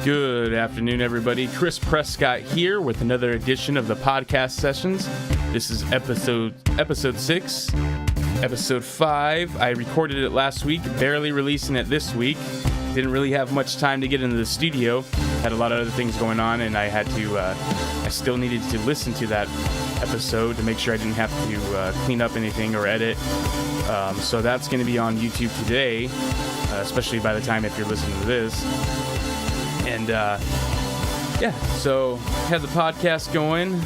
Good afternoon, everybody. Chris Prescott here with another edition of the podcast sessions. This is episode 6, episode 5. I recorded it last week, barely releasing it this week. Didn't really have much time to get into the studio. Had a lot of other things going on, and I still needed to listen to that episode to make sure I didn't have to clean up anything or edit. So that's going to be on YouTube today, especially by the time if you're listening to this. And so had the podcast going.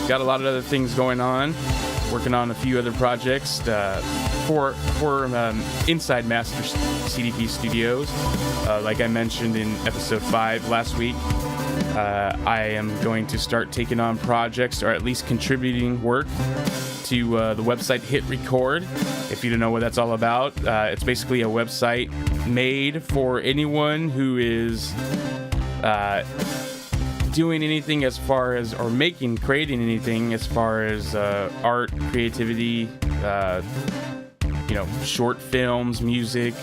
Got a lot of other things going on. Working on a few other projects for Inside Master CDP Studios. Like I mentioned in episode 5 last week, I am going to start taking on projects, or at least contributing work to the website Hit Record. If you don't know what that's all about, it's basically a website made for anyone who is doing anything as far as, or creating anything as far as art, creativity, short films, music,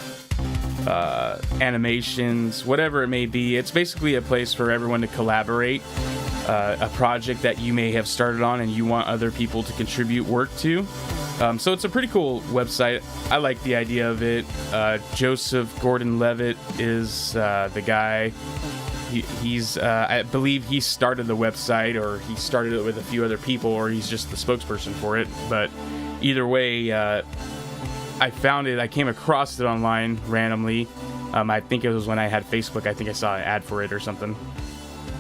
animations, whatever it may be. It's basically a place for everyone to collaborate. A project that you may have started on and you want other people to contribute work to. So it's a pretty cool website. I like the idea of it. Joseph Gordon-Levitt is the guy. He's I believe he started the website, or he started it with a few other people, or he's just the spokesperson for it. But either way, I found it. I came across it online randomly. I think it was when I had Facebook. I think I saw an ad for it or something.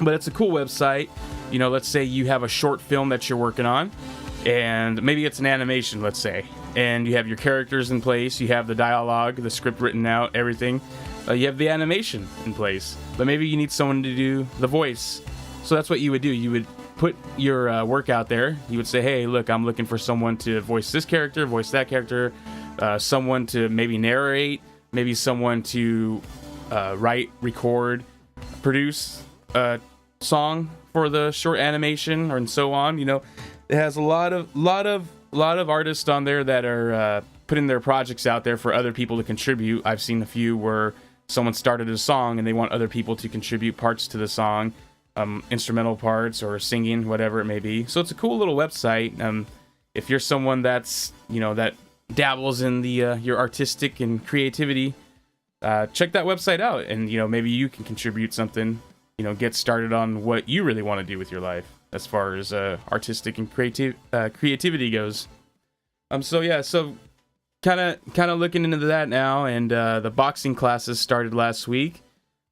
But it's a cool website. Let's say you have a short film that you're working on, and maybe it's an animation, let's say, and you have your characters in place, you have the dialogue, the script written out, everything. You have the animation in place, but maybe you need someone to do the voice. So that's what you would do. You would put your work out there. You would say, hey, look, I'm looking for someone to voice this character, voice that character, someone to maybe narrate, maybe someone to write, record, produce a song for the short animation, and so on. It has a lot of artists on there that are putting their projects out there for other people to contribute. I've seen a few where someone started a song and they want other people to contribute parts to the song, instrumental parts or singing, whatever it may be. So it's a cool little website. If you're someone that's that dabbles in the your artistic and creativity, check that website out, and maybe you can contribute something. Get started on what you really want to do with your life as far as artistic and creativity goes. So kind of looking into that now, and the boxing classes started last week.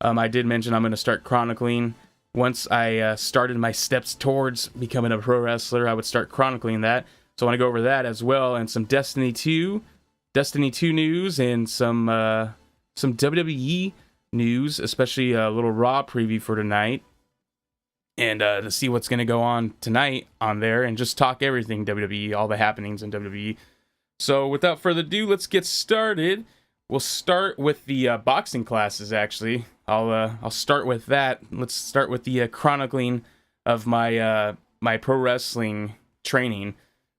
I did mention I'm going to start chronicling. Once I started my steps towards becoming a pro wrestler, I would start chronicling that. So I want to go over that as well, and some Destiny2 news, and some WWE news, especially a little Raw preview for tonight, and to see what's going to go on tonight on there, and just talk everything WWE, all the happenings in WWE. So without further ado, let's get started. We'll start with the boxing classes. Actually, I'll start with that. Let's start with the chronicling of my my pro wrestling training,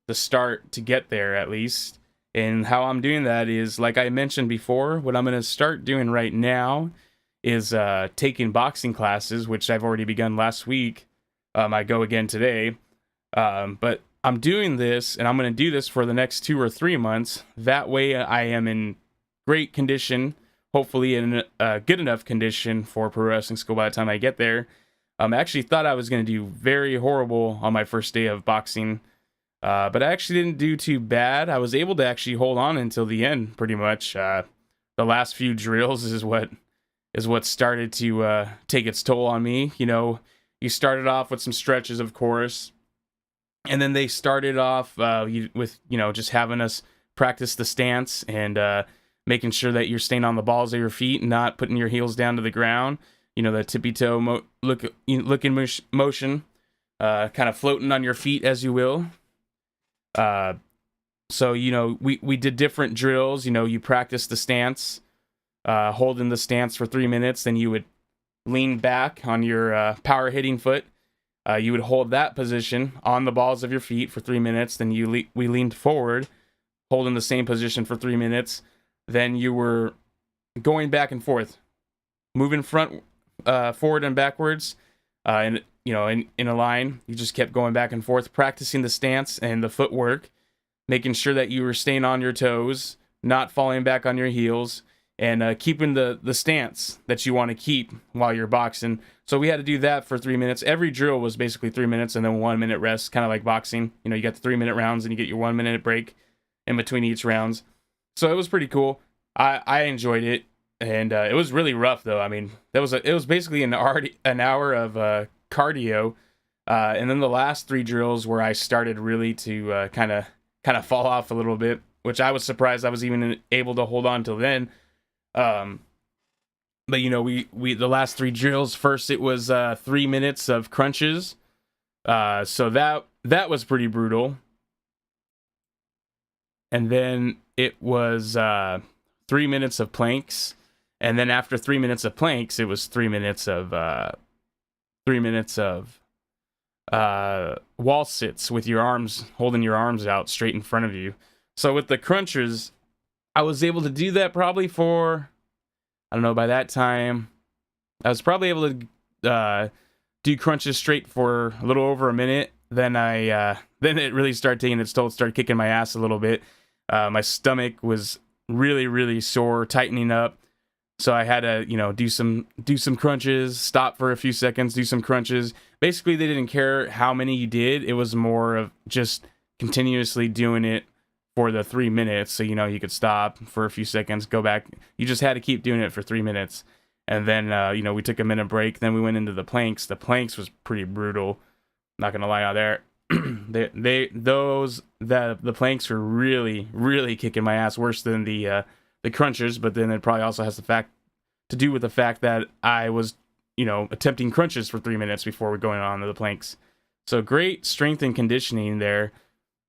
the start to get there at least. And how I'm doing that is, like I mentioned before, what I'm going to start doing right now is taking boxing classes, which I've already begun last week. I go again today. But I'm doing this, and I'm going to do this for the next 2 or 3 months. That way I am in great condition, hopefully in a good enough condition for pro wrestling school by the time I get there. I actually thought I was going to do very horrible on my first day of boxing. But I actually didn't do too bad. I was able to actually hold on until the end, pretty much. The last few drills is what started to take its toll on me. You started off with some stretches, of course, and then they started off with just having us practice the stance and making sure that you're staying on the balls of your feet and not putting your heels down to the ground. The tippy toe looking motion, kind of floating on your feet as you will. So we did different drills. You practice the stance, holding the stance for 3 minutes, then you would lean back on your power hitting foot. You would hold that position on the balls of your feet for 3 minutes, then we leaned forward, holding the same position for 3 minutes. Then you were going back and forth, moving forward and backwards, and in a line. You just kept going back and forth, practicing the stance and the footwork, making sure that you were staying on your toes, not falling back on your heels, and keeping the stance that you want to keep while you're boxing. So we had to do that for 3 minutes. Every drill was basically 3 minutes and then 1 minute rest, kind of like boxing. You got the 3 minute rounds and you get your 1 minute break in between each rounds. So it was pretty cool. I enjoyed it, and it was really rough though. I mean, it was basically an hour of cardio, and then the last 3 drills where I started really to kind of fall off a little bit, which I was surprised I was even able to hold on till then. But we the last 3 drills, first it was 3 minutes of crunches, so that was pretty brutal, and then it was 3 minutes of planks, and then after 3 minutes of planks, it was 3 minutes of wall sits with your arms, holding your arms out straight in front of you. So with the crunchers, I was able to do that probably for, I don't know, by that time, I was probably able to do crunches straight for a little over a minute. Then then it really started taking its toll, started kicking my ass a little bit. My stomach was really, really sore, tightening up. So I had to, do some crunches, stop for a few seconds, do some crunches. Basically, they didn't care how many you did. It was more of just continuously doing it for the 3 minutes. So, you could stop for a few seconds, go back. You just had to keep doing it for 3 minutes. And then, we took a minute break. Then we went into the planks. The planks was pretty brutal. Not going to lie out there. The planks were really, really kicking my ass, worse than the crunchers. But then it probably also has to do with the fact that I was, attempting crunches for 3 minutes before we're going on to the planks. So great strength and conditioning there.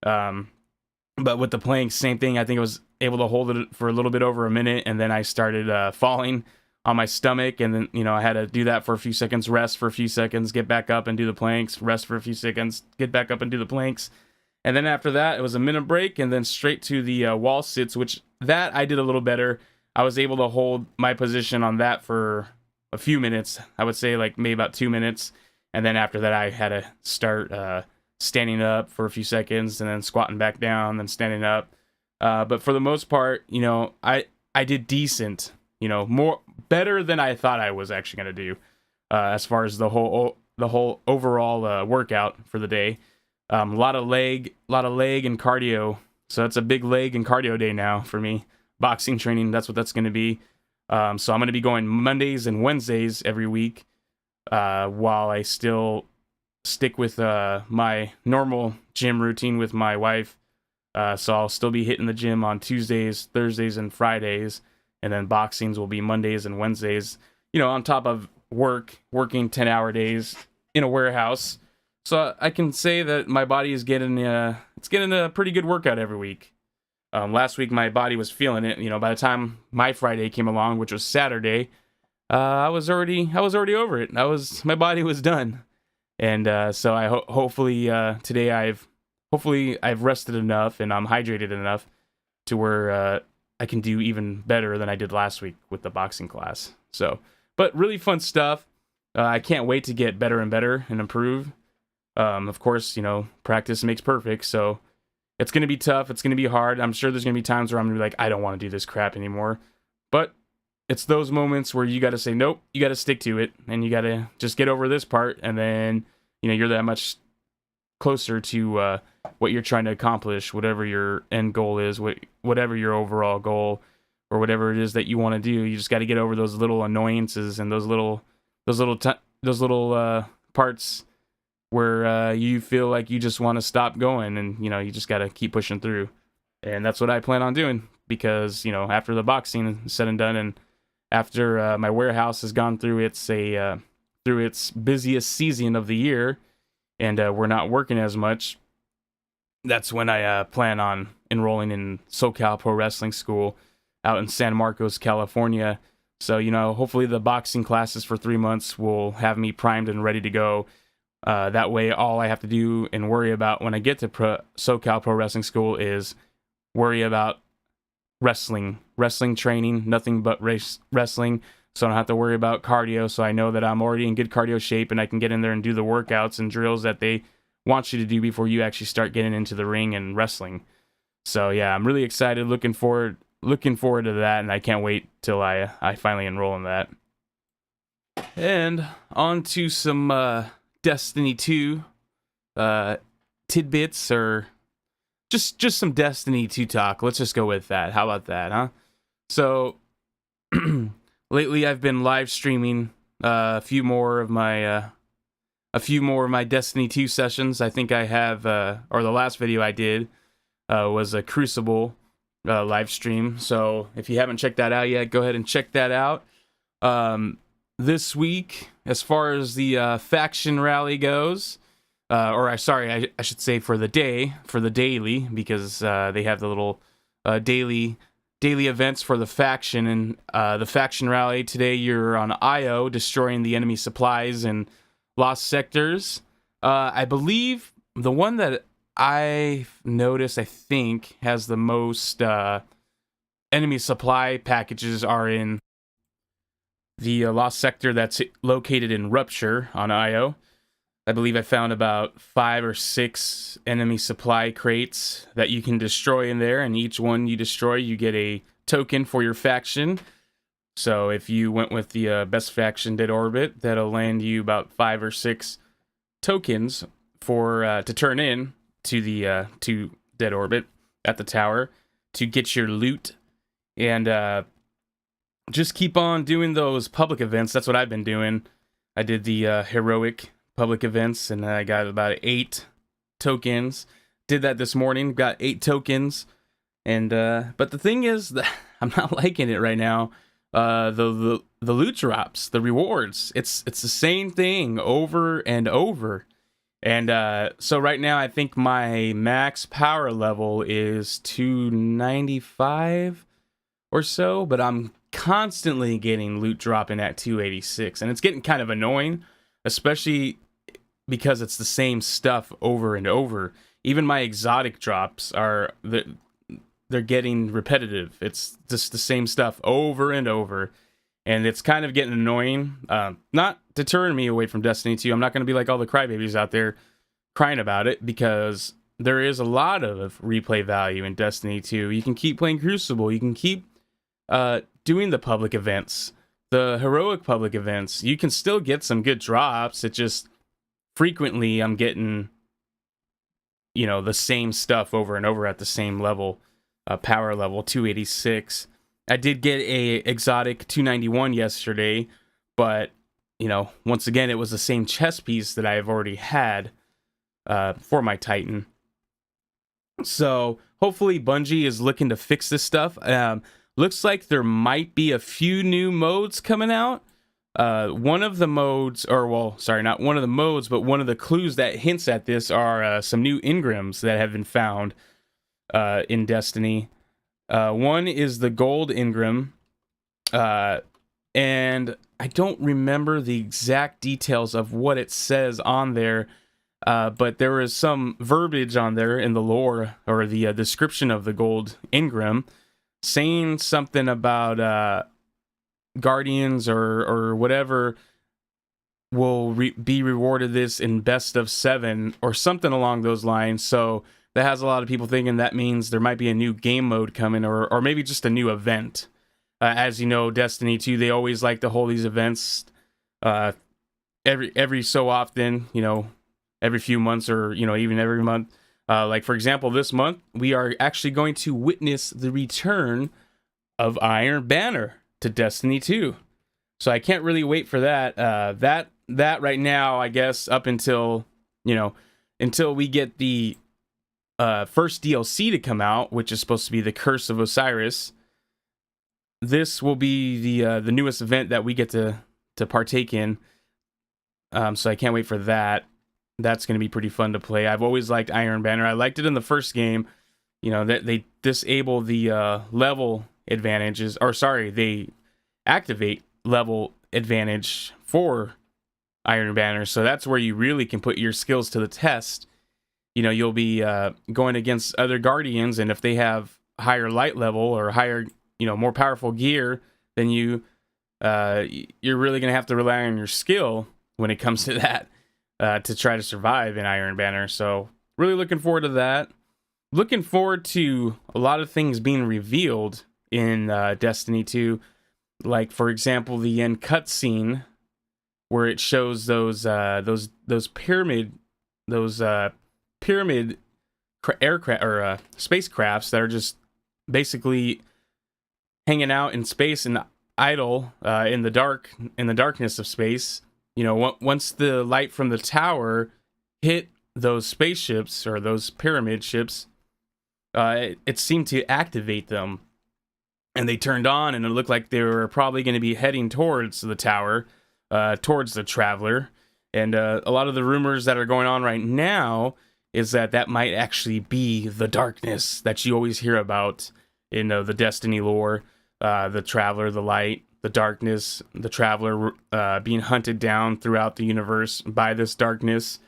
But with the planks, same thing. I think I was able to hold it for a little bit over a minute, and then I started falling on my stomach, and then I had to do that for a few seconds, rest for a few seconds, get back up and do the planks, rest for a few seconds, get back up and do the planks. And then after that, it was a minute break, and then straight to the wall sits, which that I did a little better. I was able to hold my position on that for a few minutes. I would say like maybe about 2 minutes. And then after that, I had to start standing up for a few seconds and then squatting back down, then standing up. But for the most part, I did decent, better than I thought I was actually going to do, as far as the whole overall workout for the day. A lot of leg and cardio. So that's a big leg and cardio day now for me. Boxing training, that's what that's going to be. So I'm going to be going Mondays and Wednesdays every week, while I still stick with my normal gym routine with my wife. So I'll still be hitting the gym on Tuesdays, Thursdays, and Fridays. And then boxings will be Mondays and Wednesdays, on top of working 10-hour days in a warehouse. So I can say that my body is getting a pretty good workout every week. Last week my body was feeling it. By the time my Friday came along, which was Saturday, I was already over it. My body was done. And so I hopefully today I've rested enough and I'm hydrated enough to where I can do even better than I did last week with the boxing class. So, but really fun stuff. I can't wait to get better and better and improve. Of course, practice makes perfect. So it's going to be tough. It's going to be hard. I'm sure there's going to be times where I'm going to be like, I don't want to do this crap anymore. But it's those moments where you got to say, nope, you got to stick to it. And you got to just get over this part. And then, you're that much closer to what you're trying to accomplish, whatever your end goal is, whatever your overall goal, or whatever it is that you want to do. You just got to get over those little annoyances and those little parts where you feel like you just want to stop going, and you just got to keep pushing through. And that's what I plan on doing, because after the boxing is said and done, and after my warehouse has gone through its busiest season of the year, and we're not working as much, that's when I plan on enrolling in SoCal Pro Wrestling School out in San Marcos, California. So, hopefully the boxing classes for 3 months will have me primed and ready to go. That way, all I have to do and worry about when I get to SoCal Pro Wrestling School is worry about wrestling training, nothing but wrestling. so I don't have to worry about cardio. So I know that I'm already in good cardio shape, and I can get in there and do the workouts and drills that they want you to do before you actually start getting into the ring and wrestling. So yeah, I'm really excited, looking forward to that, and I can't wait till I finally enroll in that. And on to some Destiny 2 tidbits, or just some Destiny 2 talk. Let's just go with that. How about that, huh? So lately I've been live streaming a few more of my Destiny 2 sessions. I think I have, or the last video I did was a Crucible live stream. So if you haven't checked that out yet, go ahead and check that out. This week, as far as the faction rally goes, I should say for the daily, because they have the little daily events for the faction, and the faction rally today. You're on Io, destroying the enemy supplies and lost sectors. I believe the one that I've noticed, I think, has the most enemy supply packages are in the lost sector that's located in Rupture on Io. I believe I found about 5 or 6 enemy supply crates that you can destroy in there, and each one you destroy, you get a token for your faction. So if you went with the best faction, Dead Orbit, that'll land you about 5 or 6 tokens for to turn in to the to Dead Orbit at the tower to get your loot. And just keep on doing those public events. That's what I've been doing. I did the heroic public events, and I got about 8 tokens. Did that this morning, got 8 tokens. And but the thing is that I'm not liking it right now. The loot drops, the rewards, it's the same thing over and over. And so right now I think my max power level is 295 or so, but I'm constantly getting loot dropping at 286, and it's getting kind of annoying, especially because it's the same stuff over and over. Even my exotic drops they're getting repetitive. It's just the same stuff over and over, and it's kind of getting annoying. Not deterring me away from Destiny 2. I'm not going to be like all the crybabies out there crying about it, because there is a lot of replay value in Destiny 2. You can keep playing Crucible. You can keep doing the public events, the heroic public events. You can still get some good drops. It just frequently I'm getting, the same stuff over and over at the same level, power level 286. I did get a exotic 291 yesterday, but once again it was the same chest piece that I have already had for my Titan. So hopefully Bungie is looking to fix this stuff. Looks like there might be a few new modes coming out. One of the modes, not one of the modes, but one of the clues that hints at this are some new engrams that have been found in Destiny. One is the gold engram, and I don't remember the exact details of what it says on there, but there is some verbiage on there in the lore, or the description of the gold engram, saying something about Guardians or whatever will be rewarded this in best of 7 or something along those lines. So that has a lot of people thinking that means there might be a new game mode coming, or maybe just a new event. As you know, Destiny 2, they always like to hold these events every so often, every few months, or even every month. Like for example, this month we are actually going to witness the return of Iron Banner to Destiny 2. So I can't really wait for that. That right now, I guess, up until until we get the first DLC to come out, which is supposed to be the Curse of Osiris. This will be the newest event that we get to partake in. So I can't wait for that. That's going to be pretty fun to play. I've always liked Iron Banner. I liked it in the first game. That they disable the level advantages, they activate level advantage for Iron Banner. So that's where you really can put your skills to the test. You'll be going against other Guardians, and if they have higher light level or higher, more powerful gear than you, you're really going to have to rely on your skill when it comes to that to try to survive in Iron Banner. So really looking forward to that. Looking forward to a lot of things being revealed in Destiny 2. Like, for example, the end cutscene where it shows those pyramid aircraft or spacecrafts that are just basically hanging out in space and idle in the darkness of space. You know, once the light from the tower hit those spaceships or those pyramid ships, it seemed to activate them, and they turned on, and it looked like they were probably going to be heading towards the tower, towards the Traveler. And a lot of the rumors that are going on right now is that might actually be the darkness that you always hear about in the Destiny lore. The Traveler, the light, the darkness, the Traveler being hunted down throughout the universe by this darkness.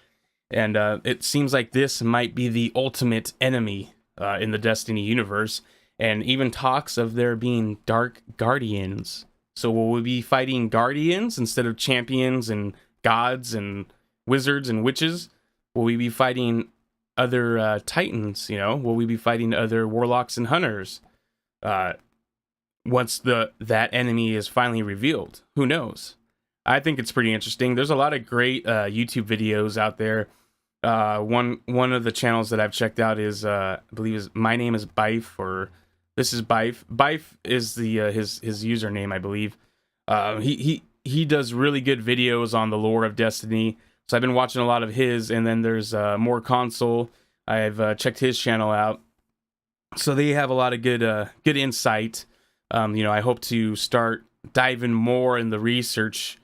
And it seems like this might be the ultimate enemy in the Destiny universe, and even talks of there being dark guardians. So will we be fighting guardians instead of champions and gods and wizards and witches? Will we be fighting other titans? You know, will we be fighting other warlocks and hunters? Once that enemy is finally revealed, who knows? I think it's pretty interesting. There's a lot of great YouTube videos out there. One of the channels that I've checked out is I believe is My Name is Bife, or This is Bife. Bife is the his username, I believe. He does really good videos on the lore of Destiny. So I've been watching a lot of his, and then there's More Console. I've checked his channel out. So they have a lot of good insight. I hope to start diving more in the research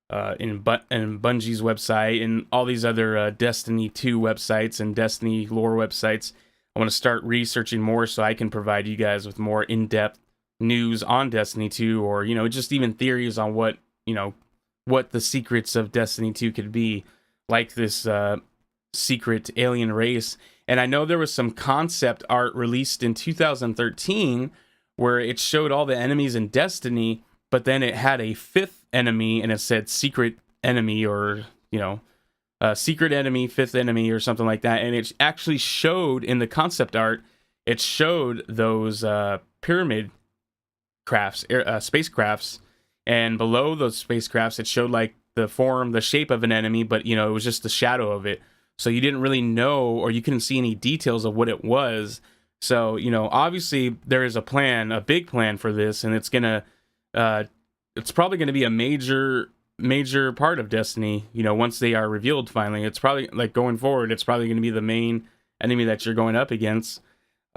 in Bungie's website and all these other Destiny 2 websites and Destiny lore websites. I want to start researching more so I can provide you guys with more in-depth news on Destiny 2, or just even theories on what the secrets of Destiny 2 could be, like this secret alien race. And I know there was some concept art released in 2013 where it showed all the enemies in Destiny, but then it had a fifth enemy and it said secret enemy, or secret enemy, fifth enemy, or something like that. And it actually showed in the concept art, it showed those pyramid crafts, spacecrafts, and below those spacecrafts it showed like the shape of an enemy, but it was just the shadow of it. So you didn't really know, or you couldn't see any details of what it was. So, obviously there is a big plan for this, and it's probably gonna be a major part of Destiny, once they are revealed finally. It's probably, like, going forward, it's probably gonna be the main enemy that you're going up against.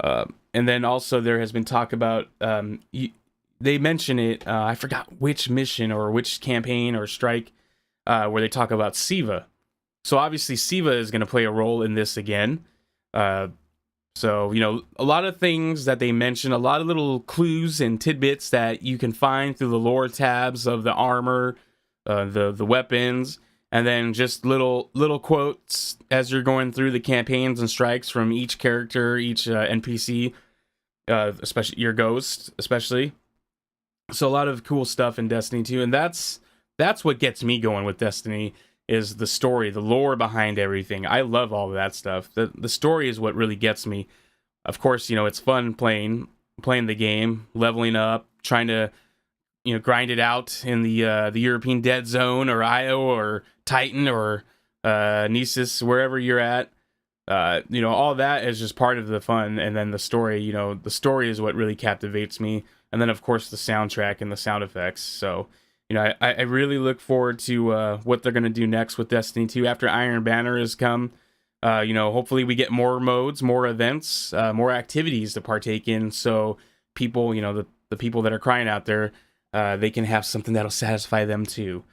And then also there has been talk about, they mention it, I forgot which mission or which campaign or strike, where they talk about Siva. So obviously Siva is gonna play a role in this again. So, a lot of things that they mention, a lot of little clues and tidbits that you can find through the lore tabs of the armor, the weapons, and then just little quotes as you're going through the campaigns and strikes from each character, each NPC, especially your ghost, especially. So a lot of cool stuff in Destiny 2, and that's what gets me going with Destiny, is the story, the lore behind everything. I love all of that stuff. The story is what really gets me. Of course, it's fun playing the game, leveling up, trying to grind it out in the European Dead Zone, or Io, or Titan, or Nessus, wherever you're at. All that is just part of the fun, and then the story. The story is what really captivates me, and then of course the soundtrack and the sound effects. So I really look forward to what they're going to do next with Destiny 2 after Iron Banner has come. Hopefully we get more modes, more events, more activities to partake in, so people, the people that are crying out there, they can have something that'll satisfy them too.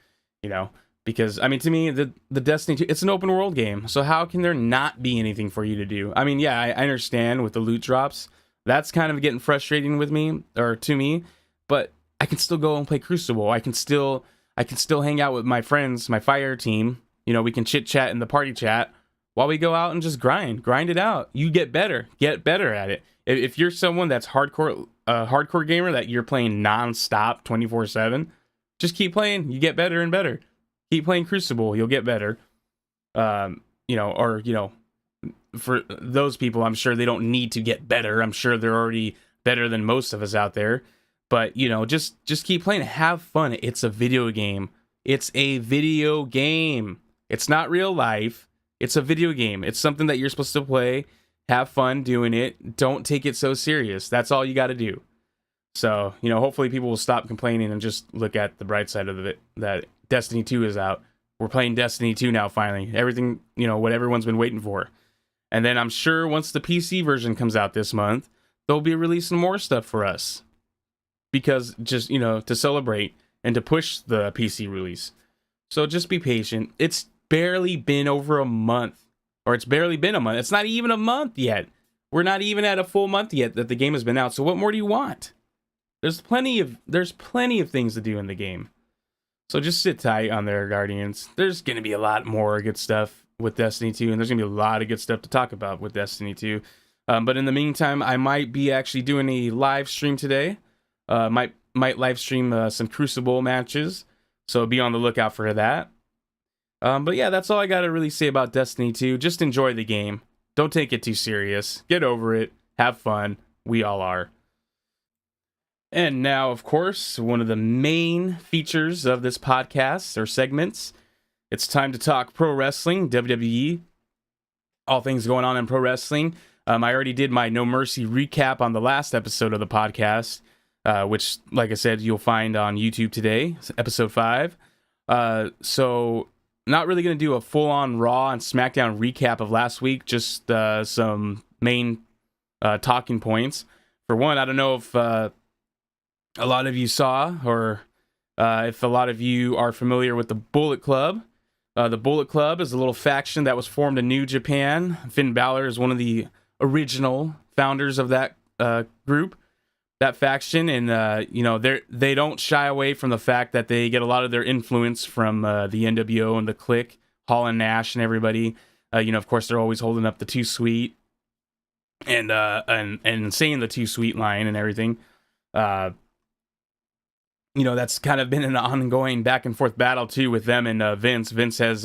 Because, to me, the Destiny 2, it's an open world game, so how can there not be anything for you to do? I understand with the loot drops, that's kind of getting frustrating with me, or to me, but I can still go and play Crucible. I can still hang out with my friends, my fire team. We can chit chat in the party chat while we go out and just grind it out. You get better at it. If you're someone that's hardcore gamer, that you're playing non-stop 24/7, just keep playing. You get better and better. Keep playing Crucible. You'll get better. For those people, I'm sure they don't need to get better. I'm sure they're already better than most of us out there. But, just keep playing. Have fun. It's a video game. It's a video game. It's not real life. It's a video game. It's something that you're supposed to play. Have fun doing it. Don't take it so serious. That's all you got to do. So, hopefully people will stop complaining and just look at the bright side of it, that Destiny 2 is out. We're playing Destiny 2 now, finally. Everything, what everyone's been waiting for. And then I'm sure once the PC version comes out this month, they'll be releasing more stuff for us. Because just, to celebrate and to push the PC release. So just be patient. It's barely been over a month. Or it's barely been a month. It's not even a month yet. We're not even at a full month yet that the game has been out. So what more do you want? There's plenty of things to do in the game. So just sit tight on there, Guardians. There's going to be a lot more good stuff with Destiny 2, and there's going to be a lot of good stuff to talk about with Destiny 2. But in the meantime, I might be actually doing a live stream today. Might live stream some Crucible matches, so be on the lookout for that. But yeah, that's all I got to really say about Destiny 2. Just enjoy the game. Don't take it too serious. Get over it. Have fun. We all are. And now, of course, one of the main features of this podcast or segments. It's time to talk pro wrestling, WWE, all things going on in pro wrestling. I already did my No Mercy recap on the last episode of the podcast, which, like I said, you'll find on YouTube today, episode 5. So not really going to do a full-on Raw and Smackdown recap of last week, just some main talking points. For one, I don't know if a lot of you saw, or if a lot of you are familiar with the Bullet Club. The Bullet Club is a little faction that was formed in New Japan. Finn Balor is one of the original founders of that group, that faction, and they don't shy away from the fact that they get a lot of their influence from the NWO and the Clique, Hall and Nash and everybody. Of course, they're always holding up the Too Sweet and saying the Too Sweet line and everything. That's kind of been an ongoing back and forth battle too with them and Vince. Vince has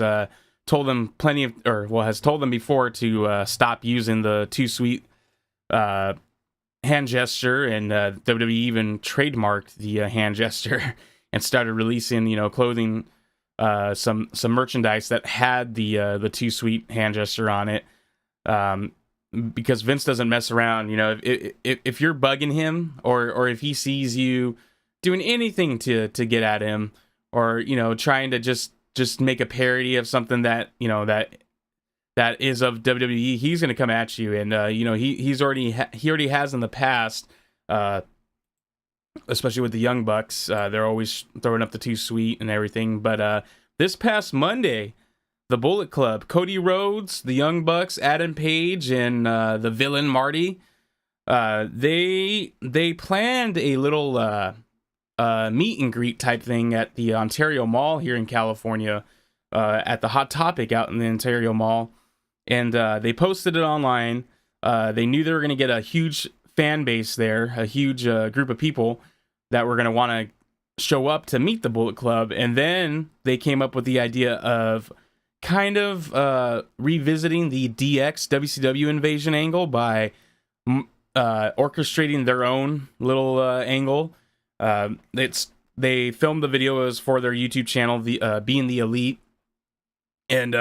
told them has told them before to stop using the Too Sweet hand gesture, and WWE even trademarked the hand gesture and started releasing, clothing, some merchandise that had the Too Sweet hand gesture on it. Because Vince doesn't mess around. If you're bugging him, or if he sees you doing anything to get at him, or trying to just make a parody of something that that is of WWE, he's going to come at you. And he already has in the past, especially with the Young Bucks. They're always throwing up the Too Sweet and everything. But this past Monday, the Bullet Club, Cody Rhodes, the Young Bucks, Adam Page, and the villain Marty, they planned a little meet and greet type thing at the Ontario Mall here in California, at the Hot Topic out in the Ontario Mall, and they posted it online. They knew they were going to get a huge fan base there, a huge group of people that were going to want to show up to meet the Bullet Club, and then they came up with the idea of kind of revisiting the DX WCW invasion angle by orchestrating their own little angle. They filmed the videos for their YouTube channel, the Being the Elite, and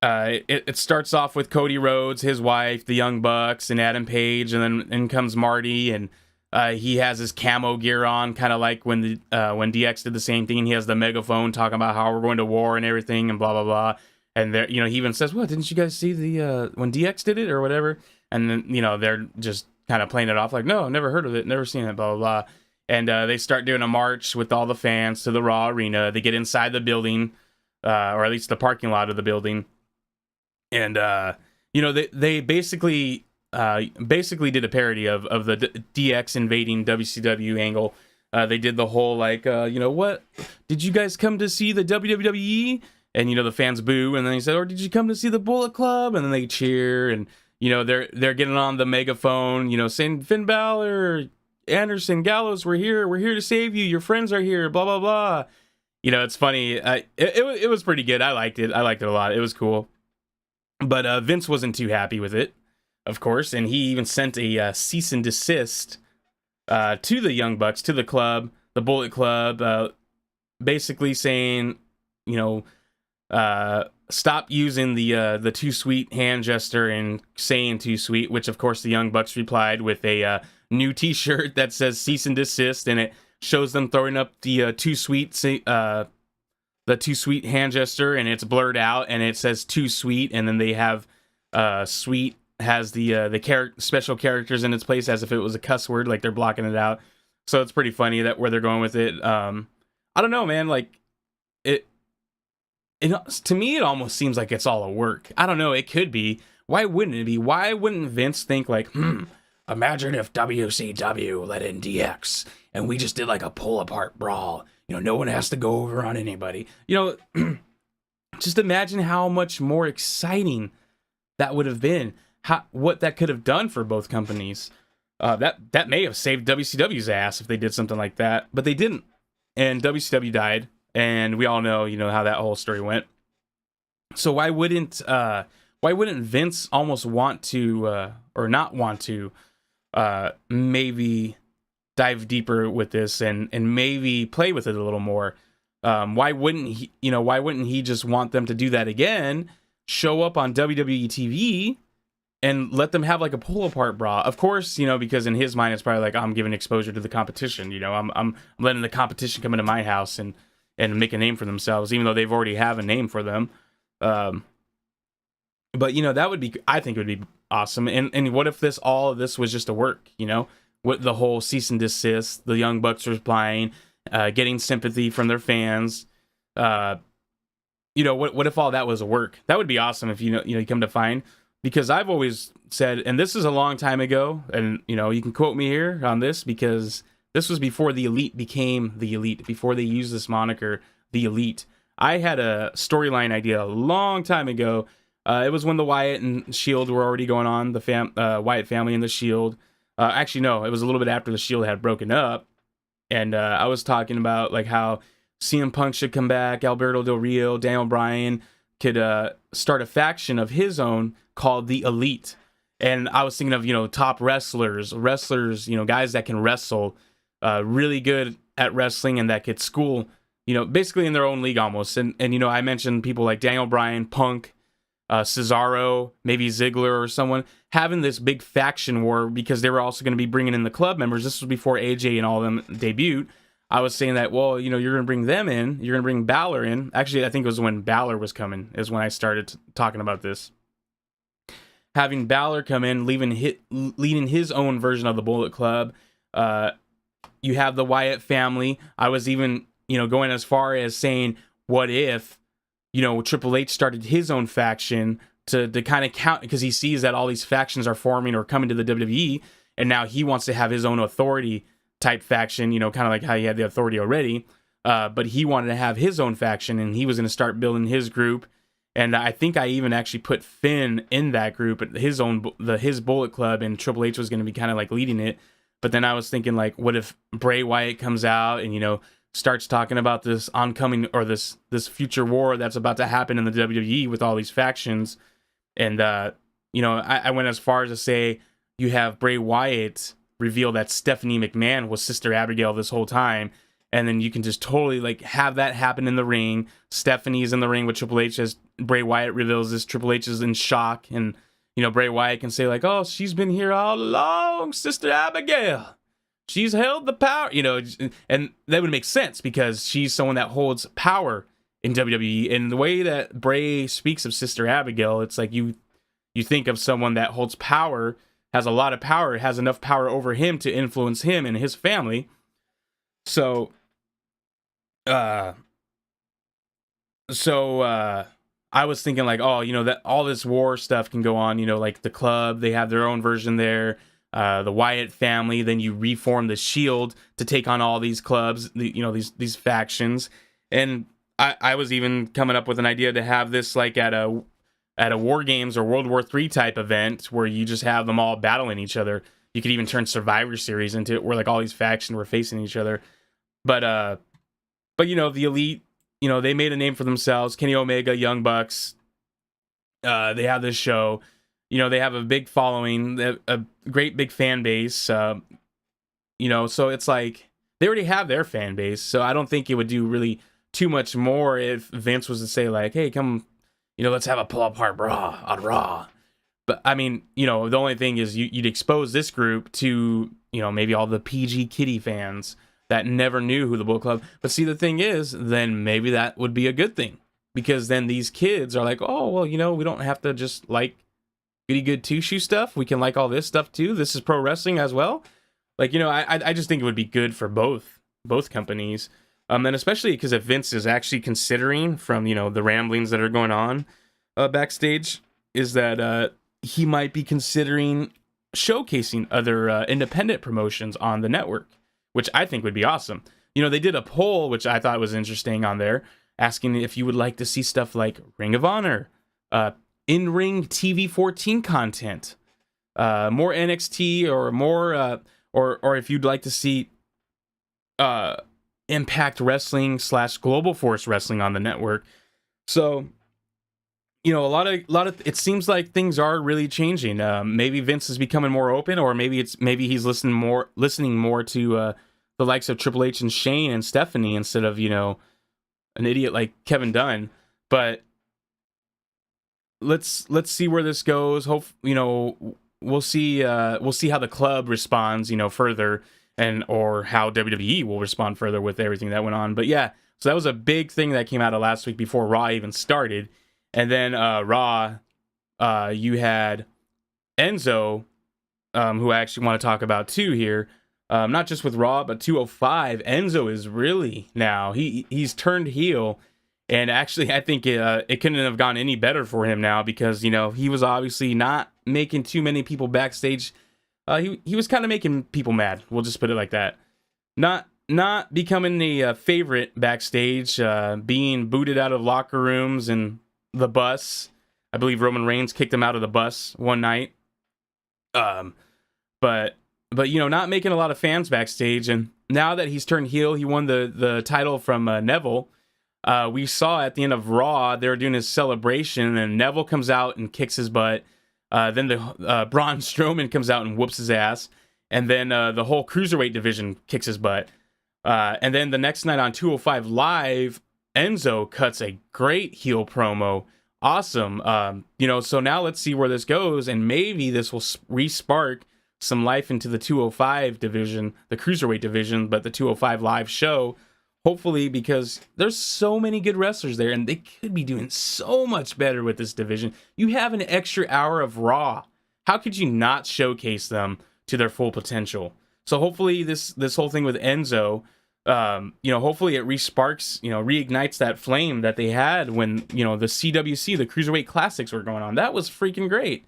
it starts off with Cody Rhodes, his wife, the Young Bucks, and Adam Page, and then in comes Marty, and he has his camo gear on, kind of like when DX did the same thing, and he has the megaphone talking about how we're going to war and everything, and blah blah blah. And there, he even says, "What, didn't you guys see the when DX did it or whatever?" And then they're just kind of playing it off like, "No, never heard of it, never seen it," blah blah blah. And they start doing a march with all the fans to the Raw Arena. They get inside the building, or at least the parking lot of the building, and they basically did a parody of the DX invading WCW angle. They did the whole like, what? Did you guys come to see the WWE? And the fans boo, and then he said, or did you come to see the Bullet Club? And then they cheer, and they're getting on the megaphone, saying Finn Balor, Anderson, Gallows, we're here to save you. Your friends are here. Blah blah blah. You know, it's funny. It was pretty good. I liked it a lot. It was cool. But Vince wasn't too happy with it, of course, and he even sent a cease and desist to the Young Bucks, to the club, the Bullet Club, basically saying, you know, stop using the Too Sweet hand gesture and saying Too Sweet, which of course the Young Bucks replied with a new T-shirt that says cease and desist, and it shows them throwing up the Too Sweet hand gesture, and it's blurred out, and it says Too Sweet, and then they have Sweet has the special characters in its place as if it was a cuss word, like they're blocking it out. So it's pretty funny that where they're going with it. I don't know, man. Like it to me, it almost seems like it's all a work. I don't know. It could be. Why wouldn't it be? Why wouldn't Vince think like, imagine if WCW let in DX and we just did like a pull apart brawl. You know, no one has to go over on anybody. You know, just imagine how much more exciting that would have been. What that could have done for both companies. That may have saved WCW's ass if they did something like that, but they didn't. And WCW died, and we all know, you know, how that whole story went. So why wouldn't Vince almost want to, or not want to, maybe dive deeper with this and maybe play with it a little more? Why wouldn't he just want them to do that again, show up on WWE TV and let them have like a pull apart brawl? Of course, you know, because in his mind it's probably like, I'm giving exposure to the competition, you know, I'm letting the competition come into my house and make a name for themselves, even though they've already have a name for them. But you know, I think it would be awesome. And what if all of this was just a work, you know, with the whole cease and desist, the Young Bucks replying, getting sympathy from their fans. You know, what if all that was a work? That would be awesome if you come to find, because I've always said, and this is a long time ago, and you know, you can quote me here on this, because this was before the Elite became the Elite, before they used this moniker, the Elite. I had a storyline idea a long time ago. It was when the Wyatt and Shield were already going on, the Wyatt family and the Shield. Actually, no, it was a little bit after the Shield had broken up, and I was talking about like how CM Punk should come back, Alberto Del Rio, Daniel Bryan could start a faction of his own called the Elite. And I was thinking of, you know, top wrestlers, you know, guys that can wrestle, really good at wrestling and that could school, you know, basically in their own league almost. And you know, I mentioned people like Daniel Bryan, Punk, Cesaro, maybe Ziggler or someone, having this big faction war, because they were also going to be bringing in the club members. This was before AJ and all of them debuted. I was saying that, well, you know, you're going to bring them in. You're going to bring Balor in. Actually, I think it was when Balor was coming is when I started talking about this. Having Balor come in, leading his own version of the Bullet Club. You have the Wyatt family. I was even, you know, going as far as saying, what if, you know, Triple H started his own faction to kind of count, because he sees that all these factions are forming or coming to the WWE, and now he wants to have his own authority type faction, you know, kind of like how he had the authority already, but he wanted to have his own faction, and he was going to start building his group. And I think I even actually put Finn in that group, his Bullet Club, and Triple H was going to be kind of like leading it. But then I was thinking, like, what if Bray Wyatt comes out and, you know, starts talking about this oncoming, or this future war that's about to happen in the WWE with all these factions. And you know, I went as far as to say, you have Bray Wyatt reveal that Stephanie McMahon was Sister Abigail this whole time, and then you can just totally like have that happen in the ring. Stephanie's in the ring with Triple H as Bray Wyatt reveals this. Triple H is in shock, and you know, Bray Wyatt can say like, "Oh, she's been here all along, Sister Abigail. She's held the power," you know, and that would make sense because she's someone that holds power in WWE. And the way that Bray speaks of Sister Abigail, it's like you think of someone that holds power, has a lot of power, has enough power over him to influence him and his family. So I was thinking like, oh, you know, that all this war stuff can go on, you know, like the club, they have their own version there, the Wyatt family, then you reform the Shield to take on all these clubs, you know, these factions. And I was even coming up with an idea to have this like at a War Games or World War III type event where you just have them all battling each other. You could even turn Survivor Series into it, where like all these factions were facing each other. But you know, the Elite, you know, they made a name for themselves. Kenny Omega, Young Bucks. They have this show. You know, they have a big following, a great big fan base. You know, so it's like they already have their fan base. So I don't think it would do really too much more if Vince was to say like, hey, come, you know, let's have a pull apart Raw on Raw. But I mean, you know, the only thing is you'd expose this group to, you know, maybe all the PG Kitty fans that never knew who the Bullet Club. But see, the thing is, then maybe that would be a good thing, because then these kids are like, oh, well, you know, we don't have to just like goody good two shoe stuff. We can like all this stuff too. This is pro wrestling as well. Like, you know, I just think it would be good for both companies. And especially because if Vince is actually considering, from, you know, the ramblings that are going on backstage, is that he might be considering showcasing other independent promotions on the network, which I think would be awesome. You know, they did a poll, which I thought was interesting on there, asking if you would like to see stuff like Ring of Honor, in-ring TV 14 content, more NXT, or more, or if you'd like to see Impact Wrestling / Global Force Wrestling on the network. So, you know, a lot of it seems like things are really changing. Maybe Vince is becoming more open, or maybe he's listening more to the likes of Triple H and Shane and Stephanie, instead of, you know, an idiot like Kevin Dunn. But let's see where this goes. You know, we'll see how the club responds, you know, further, and or how WWE will respond further with everything that went on. But yeah, so that was a big thing that came out of last week before Raw even started. And then Raw, you had Enzo, who I actually want to talk about too here. Not just with Raw, but 205. Enzo is really now, he's turned heel. And actually, I think it couldn't have gone any better for him now, because, you know, he was obviously not making too many people backstage. He was kind of making people mad. We'll just put it like that. Not becoming a favorite backstage, being booted out of locker rooms and the bus. I believe Roman Reigns kicked him out of the bus one night. But you know, not making a lot of fans backstage. And now that he's turned heel, he won the title from Neville. We saw at the end of Raw, they were doing his celebration, and Neville comes out and kicks his butt. Then the Braun Strowman comes out and whoops his ass. And then the whole Cruiserweight division kicks his butt. And then the next night on 205 Live, Enzo cuts a great heel promo. Awesome. You know, so now let's see where this goes, and maybe this will re-spark some life into the 205 division, the Cruiserweight division, but the 205 Live show. Hopefully, because there's so many good wrestlers there, and they could be doing so much better with this division. You have an extra hour of Raw. How could you not showcase them to their full potential? So hopefully this whole thing with Enzo, you know, hopefully it re-sparks, you know, reignites that flame that they had when, you know, the CWC, the Cruiserweight Classics, were going on. That was freaking great.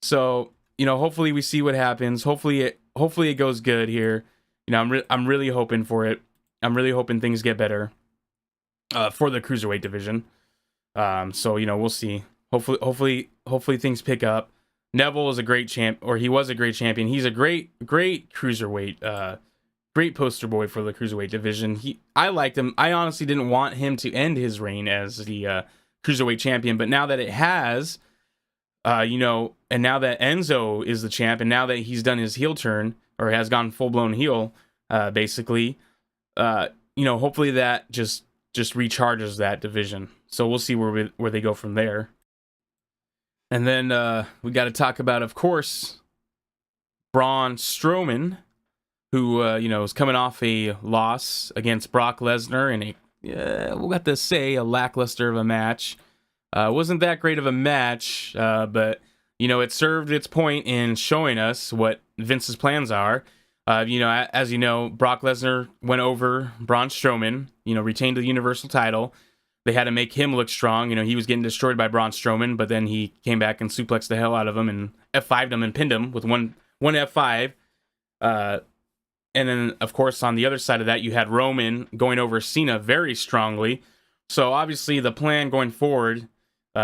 So, you know, hopefully we see what happens. Hopefully it goes good here. You know, I'm really hoping for it. I'm really hoping things get better for the Cruiserweight division. So, you know, we'll see. Hopefully things pick up. Neville is a great champ, or he was a great champion. He's a great Cruiserweight, great poster boy for the Cruiserweight division. I liked him. I honestly didn't want him to end his reign as the Cruiserweight champion, but now that it has, you know, and now that Enzo is the champ, and now that he's done his heel turn, or has gone full-blown heel, basically, you know, hopefully that just recharges that division. So we'll see where they go from there. And then we got to talk about, of course, Braun Strowman, who you know, is coming off a loss against Brock Lesnar in we'll have to say a lackluster of a match. Wasn't that great of a match, but you know, it served its point in showing us what Vince's plans are. You know, as you know, Brock Lesnar went over Braun Strowman, you know, retained the Universal title. They had to make him look strong. You know, he was getting destroyed by Braun Strowman, but then he came back and suplexed the hell out of him and F5'd him and pinned him with one F5. And then, of course, on the other side of that, you had Roman going over Cena very strongly. So obviously the plan going forward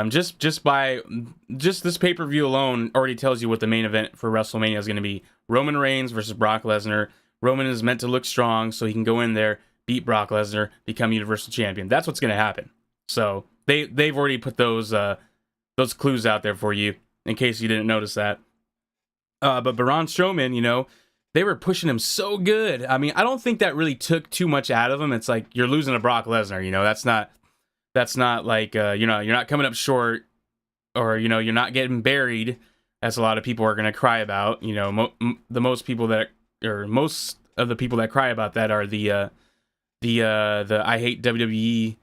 Just this pay-per-view alone already tells you what the main event for WrestleMania is going to be. Roman Reigns versus Brock Lesnar. Roman is meant to look strong so he can go in there, beat Brock Lesnar, become Universal Champion. That's what's going to happen. So they've already put those clues out there for you in case you didn't notice that. But Braun Strowman, they were pushing him so good. I mean, I don't think that really took too much out of him. It's like you're losing to Brock Lesnar. That's not like you're not coming up short, or you're not getting buried, as a lot of people are going to cry about. Most of the people that cry about that are the I hate WWE,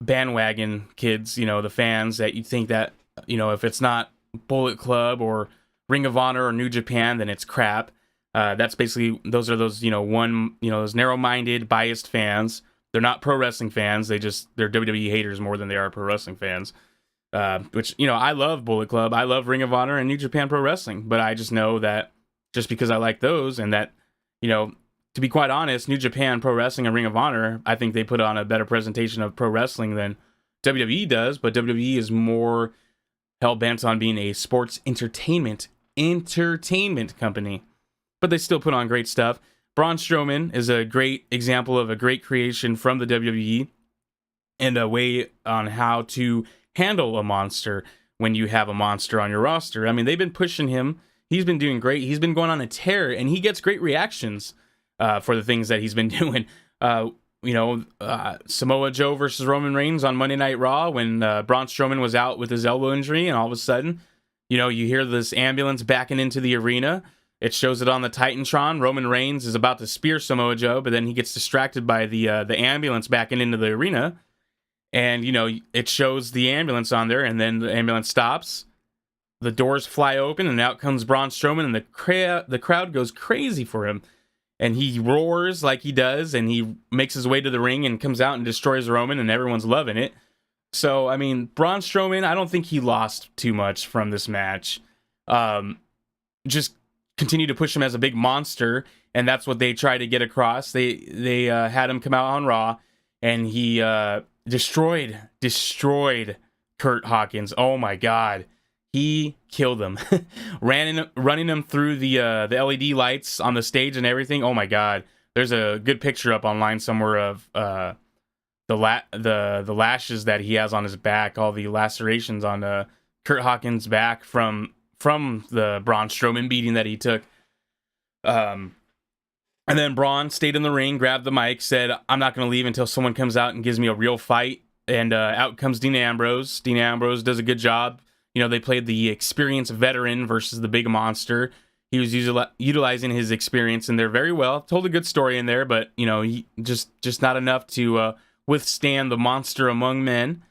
bandwagon kids, the fans that you think that, if it's not Bullet Club or Ring of Honor or New Japan, then it's crap. That's basically, those those narrow-minded, biased fans. They're not pro wrestling fans. They're WWE haters more than they are pro wrestling fans. Which, I love Bullet Club. I love Ring of Honor and New Japan Pro Wrestling. But I just know that just because I like those, and that, to be quite honest, New Japan Pro Wrestling and Ring of Honor, I think they put on a better presentation of pro wrestling than WWE does. But WWE is more hell-bent on being a sports entertainment company. But they still put on great stuff. Braun Strowman is a great example of a great creation from the WWE and a way on how to handle a monster when you have a monster on your roster. I mean, they've been pushing him. He's been doing great. He's been going on a tear, and he gets great reactions for the things that he's been doing. Samoa Joe versus Roman Reigns on Monday Night Raw when Braun Strowman was out with his elbow injury, and all of a sudden, you hear this ambulance backing into the arena. It shows it on the Titantron. Roman Reigns is about to spear Samoa Joe, but then he gets distracted by the ambulance backing into the arena. And, it shows the ambulance on there, and then the ambulance stops. The doors fly open, and out comes Braun Strowman, and the crowd goes crazy for him. And he roars like he does, and he makes his way to the ring and comes out and destroys Roman, and everyone's loving it. So, I mean, Braun Strowman, I don't think he lost too much from this match. Just continue to push him as a big monster, and that's what they try to get across. They had him come out on Raw, and he destroyed Kurt Hawkins. Oh my God, he killed him, running him through the LED lights on the stage and everything. Oh my God, there's a good picture up online somewhere of the lashes that he has on his back, all the lacerations on Kurt Hawkins' back from the Braun Strowman beating that he took. And then Braun stayed in the ring, grabbed the mic, said, "I'm not going to leave until someone comes out and gives me a real fight." And out comes Dean Ambrose. Dean Ambrose does a good job. They played the experienced veteran versus the big monster. He was utilizing his experience in there very well. Told a good story in there, but, he just not enough to withstand the monster among men.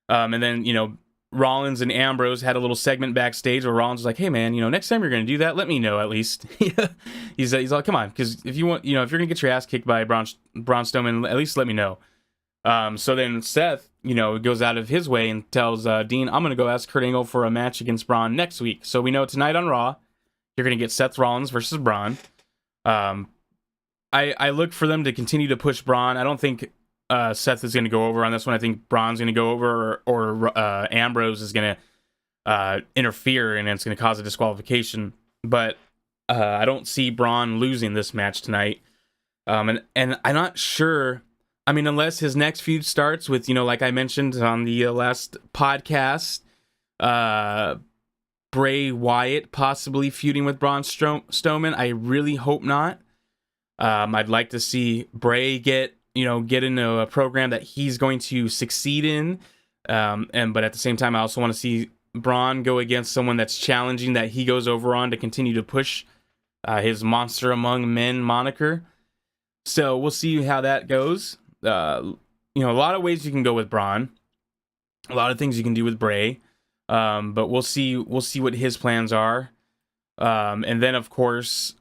And then, Rollins and Ambrose had a little segment backstage where Rollins was like, "Hey man, next time you're going to do that, let me know at least." He's like, "Come on, because if you want, if you're going to get your ass kicked by Braun Strowman, at least let me know." So then Seth, goes out of his way and tells Dean, "I'm going to go ask Kurt Angle for a match against Braun next week." So we know tonight on Raw, you're going to get Seth Rollins versus Braun. I look for them to continue to push Braun. I don't think Seth is going to go over on this one. I think Braun's going to go over, or Ambrose is going to interfere, and it's going to cause a disqualification. But I don't see Braun losing this match tonight. And I'm not sure. I mean, unless his next feud starts with, like I mentioned on the last podcast, Bray Wyatt possibly feuding with Braun Strowman. I really hope not. I'd like to see Bray get into a program that he's going to succeed in. But at the same time, I also want to see Braun go against someone that's challenging, that he goes over on to continue to push his Monster Among Men moniker. So we'll see how that goes. A lot of ways you can go with Braun. A lot of things you can do with Bray. But we'll see what his plans are. And then, of course,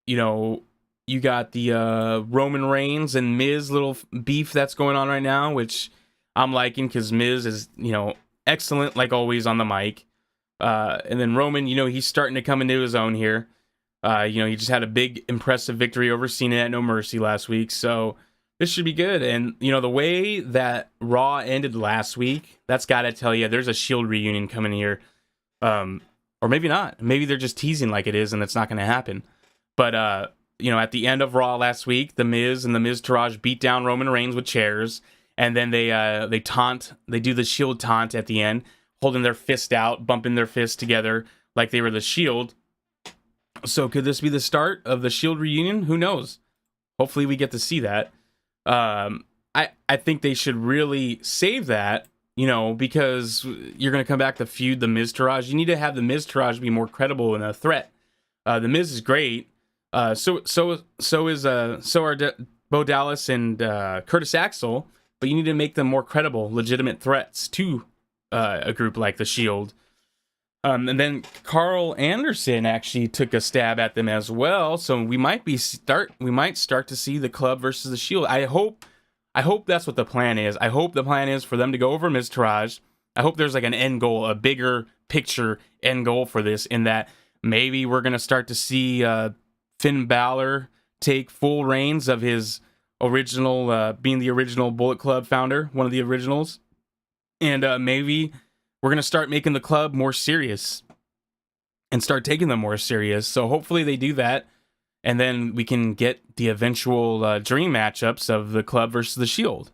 you got the Roman Reigns and Miz little beef that's going on right now, which I'm liking because Miz is, excellent, like always, on the mic. And then Roman, he's starting to come into his own here. He just had a big, impressive victory over Cena at No Mercy last week. So This should be good. And, the way that Raw ended last week, that's got to tell you there's a Shield reunion coming here. Or maybe not. Maybe they're just teasing like it is and it's not going to happen. But, at the end of Raw last week, The Miz and The Miz Taraj beat down Roman Reigns with chairs. And then they do the Shield taunt at the end, holding their fist out, bumping their fists together like they were the Shield. So could this be the start of the Shield reunion? Who knows? Hopefully we get to see that. I think they should really save that, because you're going to come back to feud the Miz Taraj. You need to have the Miz Taraj be more credible and a threat. The Miz is great. So are Bo Dallas and Curtis Axel, but you need to make them more credible, legitimate threats to a group like the Shield. And then Carl Anderson actually took a stab at them as well. So we might start to see the club versus the Shield. I hope that's what the plan is. I hope the plan is for them to go over Miz Taraj. I hope there's like an end goal, a bigger picture end goal for this, in that maybe we're going to start to see Finn Balor take full reins of his original, being the original Bullet Club founder, one of the originals. And maybe we're going to start making the club more serious and start taking them more serious. So hopefully they do that. And then we can get the eventual dream matchups of the club versus the Shield.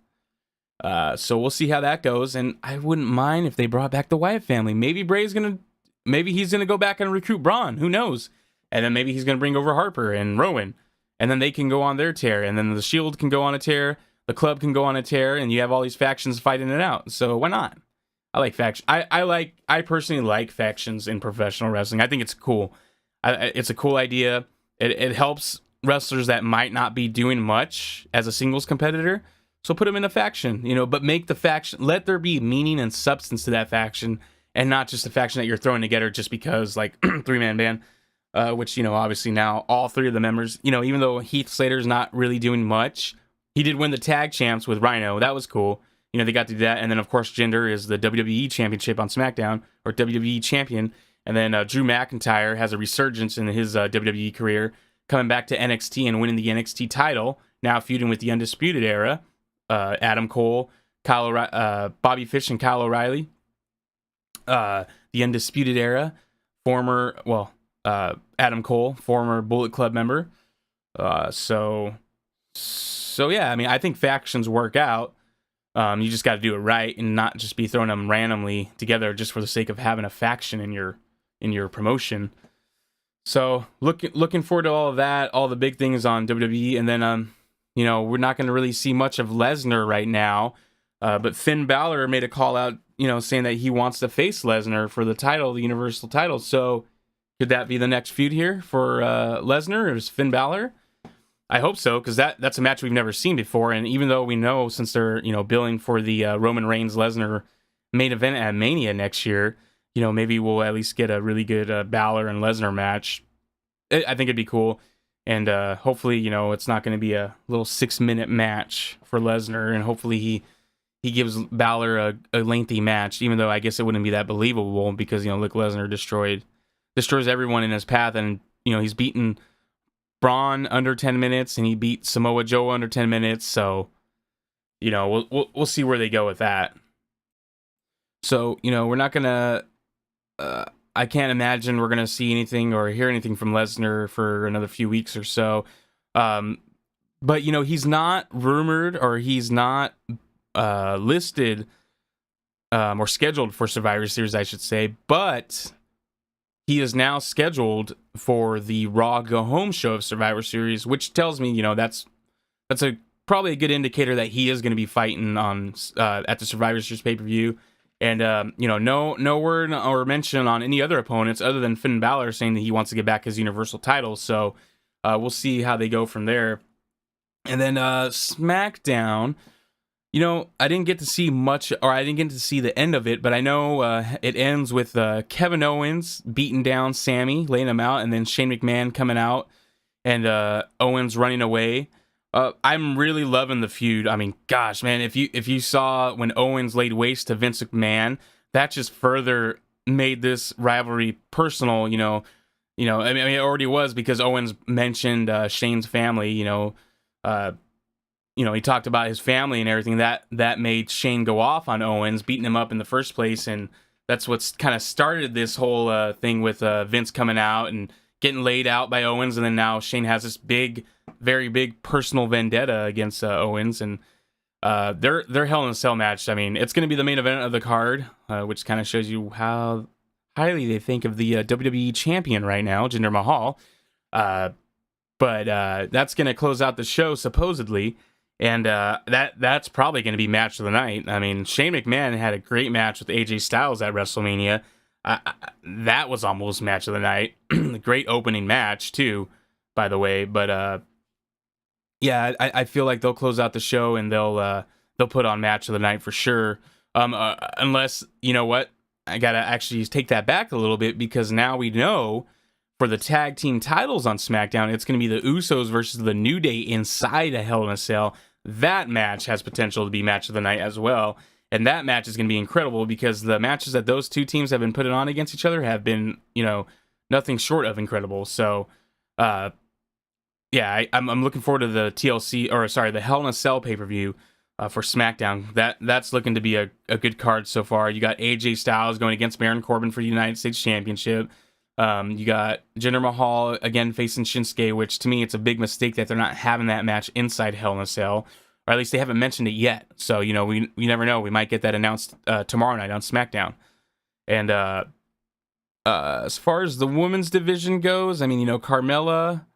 So we'll see how that goes. And I wouldn't mind if they brought back the Wyatt family. Maybe he's going to go back and recruit Braun. Who knows? And then maybe he's going to bring over Harper and Rowan. And then they can go on their tear. And then the Shield can go on a tear. The club can go on a tear. And you have all these factions fighting it out. So why not? I like factions. I personally like factions in professional wrestling. I think it's cool. It's a cool idea. It helps wrestlers that might not be doing much as a singles competitor. So put them in a faction, but make the faction, let there be meaning and substance to that faction, and not just a faction that you're throwing together just because, like, 3-man band, which, obviously now all 3 of the members, even though Heath Slater's not really doing much, he did win the tag champs with Rhino. That was cool. They got to do that. And then, of course, Jinder is the WWE Championship on SmackDown, or WWE Champion. And then Drew McIntyre has a resurgence in his WWE career, coming back to NXT and winning the NXT title, now feuding with the Undisputed Era, Adam Cole, Bobby Fish, and Kyle O'Reilly. The Undisputed Era, Adam Cole, former Bullet Club member. So yeah, I mean, I think factions work out. You just got to do it right and not just be throwing them randomly together just for the sake of having a faction in your promotion. So looking forward to all of that, all the big things on WWE. And then, we're not going to really see much of Lesnar right now. But Finn Balor made a call out, saying that he wants to face Lesnar for the title, the Universal title. So could that be the next feud here for Lesnar, or is Finn Balor? I hope so, because that's a match we've never seen before. And even though we know, since they're billing for the Roman Reigns Lesnar main event at Mania next year, maybe we'll at least get a really good Balor and Lesnar match. I think it'd be cool, and hopefully it's not going to be a little 6-minute match for Lesnar, and hopefully he gives Balor a lengthy match, even though I guess it wouldn't be that believable because look, Lesnar destroys everyone in his path, and he's beaten Braun under 10 minutes, and he beat Samoa Joe under 10 minutes. So, we'll see where they go with that. So, we're not gonna. I can't imagine we're gonna see anything or hear anything from Lesnar for another few weeks or so. But he's not rumored, or he's not listed or scheduled for Survivor Series, I should say. But he is now scheduled for the Raw Go Home show of Survivor Series, which tells me, that's probably a good indicator that he is going to be fighting on at the Survivor Series pay-per-view. And no word or mention on any other opponents other than Finn Balor saying that he wants to get back his Universal title. So we'll see how they go from there. And then SmackDown. I didn't get to see much, or I didn't get to see the end of it, but I know it ends with Kevin Owens beating down Sammy, laying him out, and then Shane McMahon coming out and Owens running away. I'm really loving the feud. I mean, gosh, man, if you saw when Owens laid waste to Vince McMahon, that just further made this rivalry personal. I mean, it already was because Owens mentioned Shane's family. he talked about his family and everything that made Shane go off on Owens, beating him up in the first place, and that's what's kind of started this whole thing with Vince coming out and getting laid out by Owens, and then now Shane has this very big personal vendetta against Owens, and their Hell in a Cell match. I mean, it's going to be the main event of the card, which kind of shows you how highly they think of the WWE champion right now, Jinder Mahal. But that's going to close out the show supposedly, and that's probably going to be match of the night. I mean, Shane McMahon had a great match with AJ Styles at WrestleMania. That was almost match of the night. Great opening match too, by the way. But yeah, I feel like they'll close out the show and they'll put on match of the night for sure. Unless, you know what, I gotta actually take that back a little bit, because now we know for the tag team titles on SmackDown, it's going to be the Usos versus the New Day inside a Hell in a Cell. That match has potential to be match of the night as well. And that match is going to be incredible, because the matches that those two teams have been putting on against each other have been, nothing short of incredible. So, yeah, I'm looking forward to the the Hell in a Cell pay-per-view for SmackDown. That's looking to be a good card so far. You got AJ Styles going against Baron Corbin for the United States Championship. You got Jinder Mahal again facing Shinsuke, which to me, it's a big mistake that they're not having that match inside Hell in a Cell. Or at least they haven't mentioned it yet. So, we never know. We might get that announced tomorrow night on SmackDown. And as far as the women's division goes, I mean, Carmella,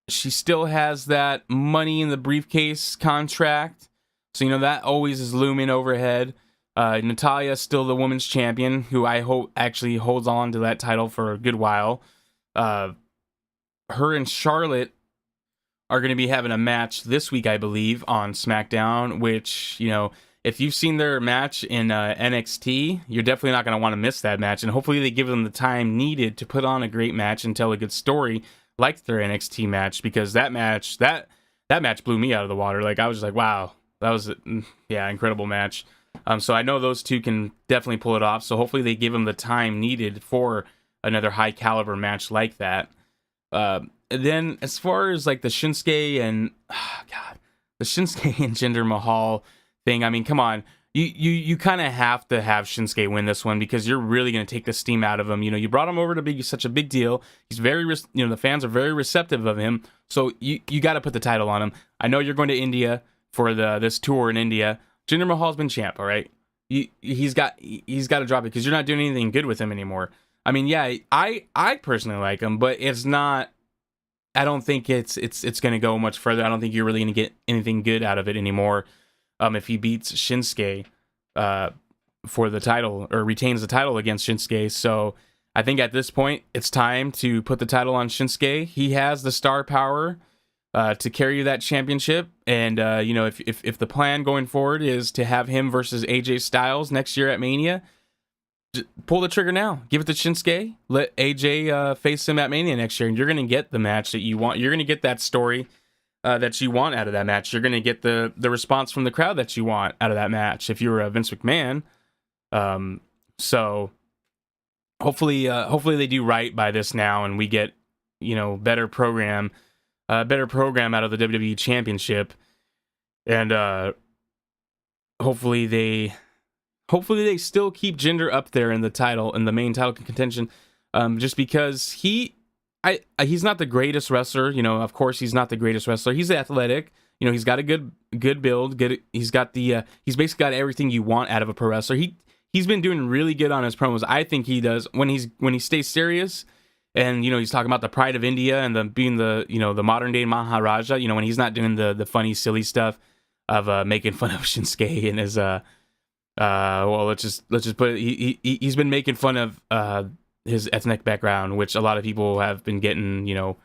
she still has that Money in the Briefcase contract. So, that always is looming overhead. Natalya is still the women's champion, who I hope actually holds on to that title for a good while. Her and Charlotte are going to be having a match this week, I believe, on SmackDown, which, if you've seen their match in NXT, you're definitely not going to want to miss that match. And hopefully they give them the time needed to put on a great match and tell a good story like their NXT match, because that match blew me out of the water. Like, I was just like, wow, that was, incredible match. So I know those two can definitely pull it off. So hopefully they give them the time needed for another high caliber match like that. Then as far as like the Shinsuke and Jinder Mahal thing, I mean, come on, you kind of have to have Shinsuke win this one, because you're really going to take the steam out of him. You brought him over to be such a big deal. He's very, the fans are very receptive of him. So you got to put the title on him. I know you're going to India for this tour in India. Jinder Mahal's been champ, all right? He's got to drop it, because you're not doing anything good with him anymore. I mean, yeah, I personally like him, but it's not. I don't think it's going to go much further. I don't think you're really going to get anything good out of it anymore. If he beats Shinsuke for the title, or retains the title against Shinsuke. So I think at this point it's time to put the title on Shinsuke. He has the star power to carry that championship, and if the plan going forward is to have him versus AJ Styles next year at Mania, pull the trigger now. Give it to Shinsuke. Let AJ face him at Mania next year, and you're going to get the match that you want. You're going to get that story that you want out of that match. You're going to get the response from the crowd that you want out of that match if you're Vince McMahon. So hopefully they do right by this now, and we get better program out of the WWE Championship, and hopefully they still keep Jinder up there in the main title contention, just because he's not the greatest wrestler. Of course he's not the greatest wrestler. He's athletic. He's got a good build. He's basically got everything you want out of a pro wrestler. He's been doing really good on his promos. I think he does when he stays serious. And, he's talking about the pride of India and being the modern day Maharaja, when he's not doing the funny, silly stuff of making fun of Shinsuke and his, let's just put it, he's been making fun of his ethnic background, which a lot of people have been getting,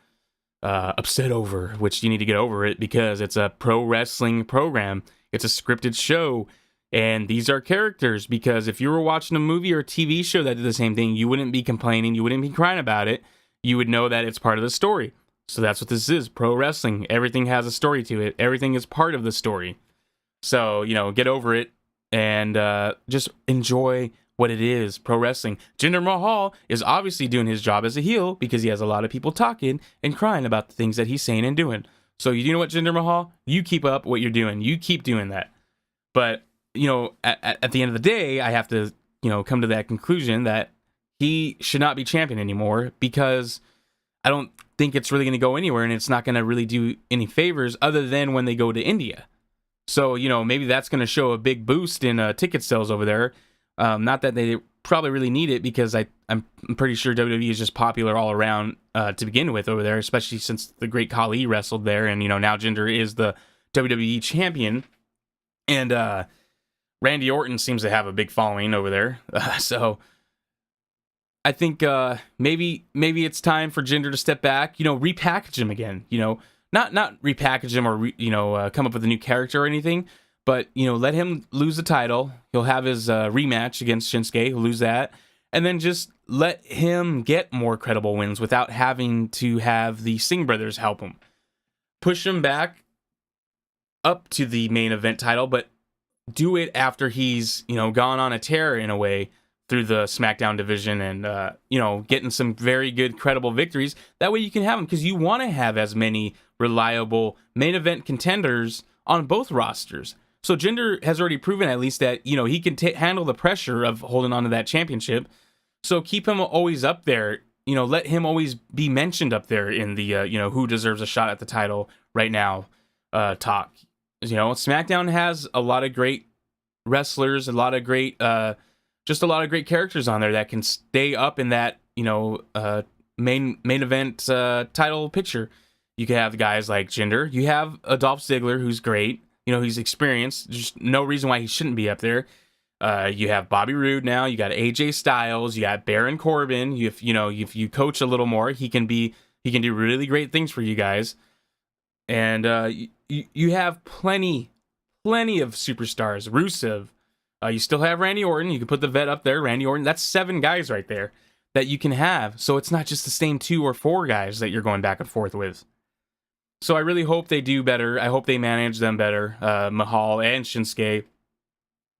upset over, which you need to get over it, because it's a pro wrestling program. It's a scripted show. And these are characters, because if you were watching a movie or a TV show that did the same thing, you wouldn't be complaining, you wouldn't be crying about it. You would know that it's part of the story. So that's what this is, pro wrestling. Everything has a story to it. Everything is part of the story. So, get over it and just enjoy what it is, pro wrestling. Jinder Mahal is obviously doing his job as a heel, because he has a lot of people talking and crying about the things that he's saying and doing. So you know what, Jinder Mahal? You keep up what you're doing. You keep doing that. But, at the end of the day, I have to, come to that conclusion that he should not be champion anymore, because I don't think it's really going to go anywhere, and it's not going to really do any favors other than when they go to India. So, maybe that's going to show a big boost in ticket sales over there. Not that they probably really need it, because I'm pretty sure WWE is just popular all around to begin with over there, especially since the Great Khali wrestled there, and, now Jinder is the WWE champion. And Randy Orton seems to have a big following over there. So I think maybe it's time for Jinder to step back, repackage him again, not repackage him or, come up with a new character or anything, but, let him lose the title. He'll have his rematch against Shinsuke. He'll lose that. And then just let him get more credible wins without having to have the Singh brothers help him. Push him back up to the main event title, but do it after he's, gone on a tear in a way through the SmackDown division and, getting some very good, credible victories. That way you can have them, because you want to have as many reliable main event contenders on both rosters. So Jinder has already proven at least that, he can handle the pressure of holding on to that championship. So keep him always up there. Let him always be mentioned up there in the, who deserves a shot at the title right now talk. SmackDown has a lot of great wrestlers, a lot of great characters on there that can stay up in that, main event title picture. You can have guys like Jinder. You have Dolph Ziggler, who's great. He's experienced. There's no reason why he shouldn't be up there. You have Bobby Roode now. You got AJ Styles. You got Baron Corbin. If you coach a little more, he can do really great things for you guys. And you have plenty of superstars. Rusev. You still have Randy Orton. You can put the vet up there. Randy Orton. That's 7 guys right there that you can have. So it's not just the same 2 or 4 guys that you're going back and forth with. So I really hope they do better. I hope they manage them better. Mahal and Shinsuke.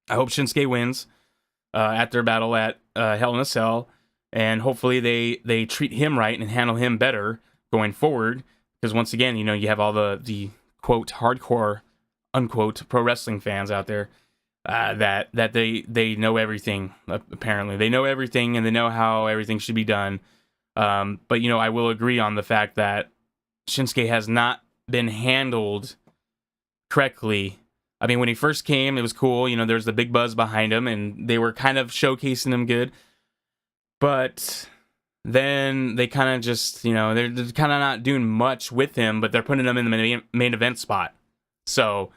I hope Shinsuke wins at their battle at Hell in a Cell. And hopefully they treat him right and handle him better going forward. Because once again, you have all the quote hardcore, unquote, pro wrestling fans out there. That they know everything, apparently. They know everything, and they know how everything should be done. But, I will agree on the fact that Shinsuke has not been handled correctly. I mean, when he first came, it was cool. There's the big buzz behind him, and they were kind of showcasing him good. But then they kind of just, they're kind of not doing much with him, but they're putting him in the main event spot. So,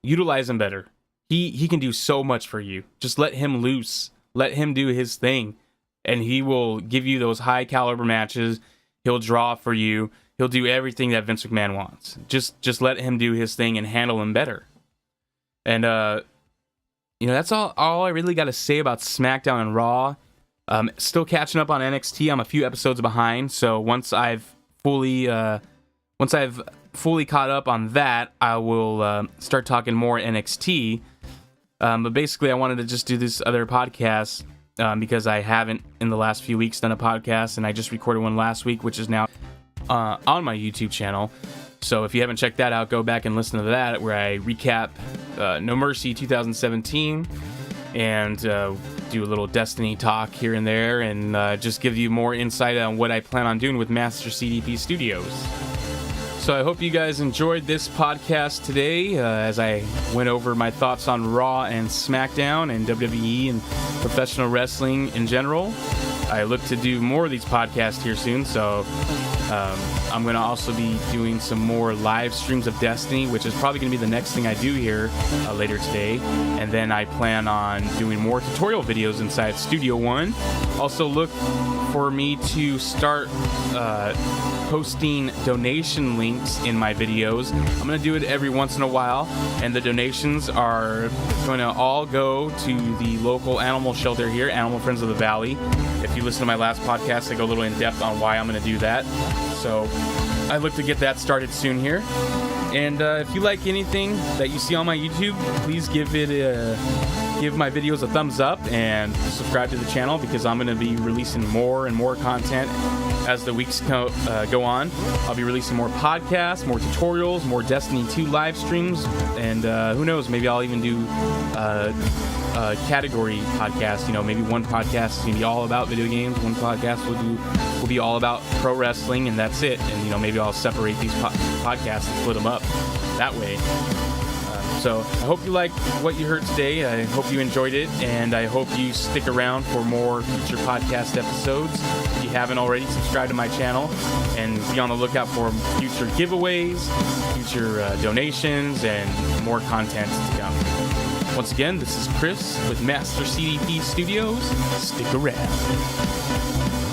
utilize him better. He can do so much for you. Just let him loose. Let him do his thing. And he will give you those high caliber matches. He'll draw for you. He'll do everything that Vince McMahon wants. Just let him do his thing and handle him better. And, that's all I really got to say about SmackDown and Raw. Still catching up on NXT. I'm a few episodes behind. So once I've fully caught up on that, I will start talking more NXT. But basically, I wanted to just do this other podcast because I haven't in the last few weeks done a podcast, and I just recorded one last week, which is now on my YouTube channel. So if you haven't checked that out, go back and listen to that, where I recap No Mercy 2017 and do a little Destiny talk here and there, and just give you more insight on what I plan on doing with Master CDP Studios. So I hope you guys enjoyed this podcast today as I went over my thoughts on Raw and SmackDown and WWE and professional wrestling in general. I look to do more of these podcasts here soon, so I'm going to also be doing some more live streams of Destiny, which is probably going to be the next thing I do here later today. And then I plan on doing more tutorial videos inside Studio One. Also look for me to start posting donation links in my videos. I'm going to do it every once in a while, and the donations are going to all go to the local animal shelter here, Animal Friends of the Valley. If you listen to my last podcast, I go a little in depth on why I'm going to do that. So I look to get that started soon here. And if you like anything that you see on my YouTube, please give it a give my videos a thumbs up and subscribe to the channel, because I'm going to be releasing more and more content as the weeks go on. I'll be releasing more podcasts, more tutorials, more Destiny 2 live streams, and who knows, maybe I'll even do category podcast. You know, maybe one podcast is going to be all about video games, one podcast will be all about pro wrestling, and that's it. And, you know, maybe I'll separate these podcasts and split them up that way. So I hope you liked what you heard today. I hope you enjoyed it, and I hope you stick around for more future podcast episodes. If you haven't already, subscribe to my channel and be on the lookout for future giveaways, future donations, and more content to come. Once again, this is Chris with Master CDP Studios. Stick around.